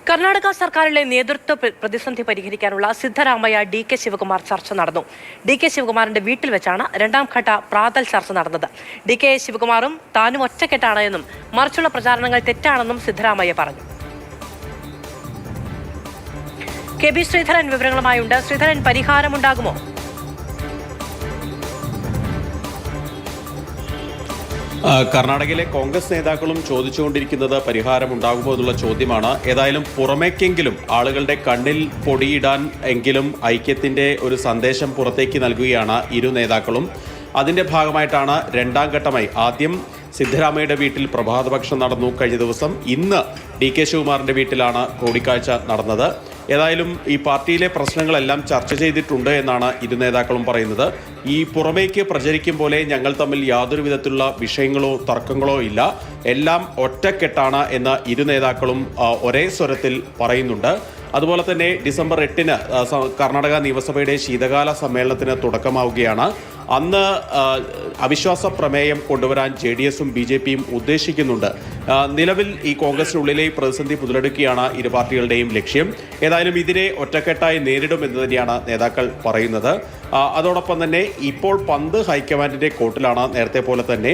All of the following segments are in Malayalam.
കർണാടക സർക്കാരിലെ നേതൃത്വ പ്രതിസന്ധി പരിഹരിക്കാനുള്ള സിദ്ധരാമയ്യ ഡി.കെ. ശിവകുമാർ ചർച്ച നടന്നു. ഡി.കെ. ശിവകുമാറിന്റെ വീട്ടിൽ വെച്ചാണ് രണ്ടാം ഘട്ട പ്രാതൽ ചർച്ച നടന്നത്. ഡി.കെ. ശിവകുമാറും താനും ഒറ്റക്കെട്ടാണ് എന്നും മറിച്ചുള്ള പ്രചാരണങ്ങൾ തെറ്റാണെന്നും സിദ്ധരാമയ്യ പറഞ്ഞു. കെ.ബി. ശ്രീധരൻ വിവരങ്ങളുമായുണ്ട്. ശ്രീധരൻ, പരിഹാരമുണ്ടാകുമോ? കർണാടകയിലെ കോൺഗ്രസ് നേതാക്കളും ചോദിച്ചുകൊണ്ടിരിക്കുന്നത് പരിഹാരമുണ്ടാകുമോ എന്നുള്ള ചോദ്യമാണ്. ഏതായാലും പുറമേക്കെങ്കിലും ആളുകളുടെ കണ്ണിൽ പൊടിയിടാൻ എങ്കിലും ഐക്യത്തിന്റെ ഒരു സന്ദേശം പുറത്തേക്ക് നൽകുകയാണ് ഇരു നേതാക്കളും. അതിന്റെ ഭാഗമായിട്ടാണ് രണ്ടാം ഘട്ടമായി ആദ്യം സിദ്ധരാമയ്യയുടെ വീട്ടിൽ പ്രഭാതഭക്ഷണം നടന്നു. കഴിഞ്ഞ ദിവസം ഇന്ന് ഡി.കെ. ശിവകുമാറിന്റെ വീട്ടിലാണ് കൂടിക്കാഴ്ച നടന്നത്. ഏതായാലും ഈ പാർട്ടിയിലെ പ്രശ്നങ്ങളെല്ലാം ചർച്ച ചെയ്തിട്ടുണ്ട് എന്നാണ് ഇരു നേതാക്കളും പറയുന്നത്. ഈ പുറമേക്ക് പ്രചരിക്കും പോലെ ഞങ്ങൾ തമ്മിൽ യാതൊരു വിധത്തിലുള്ള വിഷയങ്ങളോ തർക്കങ്ങളോ ഇല്ല, എല്ലാം ഒറ്റക്കെട്ടാണ് എന്ന് ഇരു നേതാക്കളും ഒരേ സ്വരത്തിൽ പറയുന്നുണ്ട്. അതുപോലെ തന്നെ ഡിസംബർ 8-ന് കർണാടക നിയമസഭയുടെ ശീതകാല സമ്മേളനത്തിന് തുടക്കമാവുകയാണ്. അന്ന് അവിശ്വാസ പ്രമേയം കൊണ്ടുവരാൻ JDS-ഉം BJP-യും ഉദ്ദേശിക്കുന്നുണ്ട്. നിലവിൽ ഈ കോൺഗ്രസിനുള്ളിലെ പ്രതിസന്ധി മുതലെടുക്കുകയാണ് ഇരു പാർട്ടികളുടെയും ലക്ഷ്യം. ഏതായാലും ഇതിനെ ഒറ്റക്കെട്ടായി നേരിടുമെന്ന് തന്നെയാണ് നേതാക്കൾ പറയുന്നത്. അതോടൊപ്പം തന്നെ ഇപ്പോൾ പന്ത് ഹൈക്കമാൻഡിന്റെ കോർട്ടിലാണ്. നേരത്തെ പോലെ തന്നെ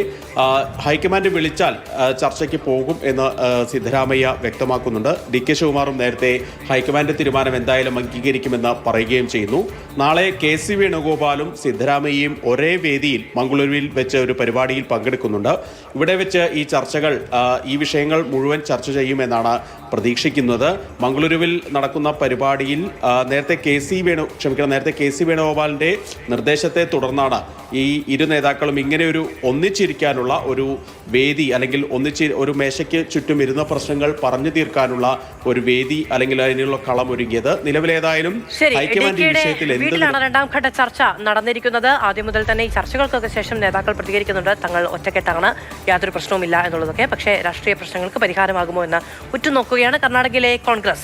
ഹൈക്കമാൻഡ് വിളിച്ചാൽ ചർച്ചയ്ക്ക് പോകും എന്ന് സിദ്ധരാമയ്യ വ്യക്തമാക്കുന്നുണ്ട്. ഡി.കെ. ശിവകുമാറും നേരത്തെ ഹൈക്കമാൻഡ് തീരുമാനം എന്തായാലും അംഗീകരിക്കുമെന്ന് പറയുകയും ചെയ്യുന്നു. നാളെ KC വേണുഗോപാലും സിദ്ധരാമയ്യയും ഒരേ വേദിയിൽ മംഗളൂരുവിൽ വെച്ച് ഒരു പരിപാടിയിൽ പങ്കെടുക്കുന്നുണ്ട്. ഇവിടെ വെച്ച് ഈ ചർച്ചകൾ ഈ വിഷയങ്ങൾ മുഴുവൻ ചർച്ച ചെയ്യുമെന്നാണ് പ്രതീക്ഷിക്കുന്നത്. മംഗളൂരുവിൽ നടക്കുന്ന പരിപാടിയിൽ നേരത്തെ KC വേണുഗോപാലിന്റെ നിർദ്ദേശത്തെ തുടർന്നാണ് ഈ ഇരു നേതാക്കളും ഇങ്ങനെ ഒരു ഒന്നിച്ചിരിക്കാനുള്ള ഒരു വേദി അല്ലെങ്കിൽ ഒരു മേശയ്ക്ക് ചുറ്റും ഇരുന്ന പ്രശ്നങ്ങൾ പറഞ്ഞു തീർക്കാനുള്ള ഒരു വേദി അല്ലെങ്കിൽ അതിനുള്ള കളം ഒരുങ്ങിയത്. നിലവിലേതായാലും ഹൈക്കമാൻഡ് വിഷയത്തിൽ വീട്ടിലാണ് രണ്ടാം ഘട്ട ചർച്ച നടന്നിരിക്കുന്നത്. ആദ്യം മുതൽ തന്നെ ഈ ചർച്ചകൾക്കൊക്കെ ശേഷം നേതാക്കൾ പ്രതികരിക്കുന്നുണ്ട്. തങ്ങൾ ഒറ്റക്കെട്ടാണ്, യാതൊരു പ്രശ്നവുമില്ല എന്നുള്ളതൊക്കെ. പക്ഷേ രാഷ്ട്രീയ പ്രശ്നങ്ങൾക്ക് പരിഹാരമാകുമോ എന്ന് ഉറ്റുനോക്കുകയാണ് കർണാടകയിലെ കോൺഗ്രസ്.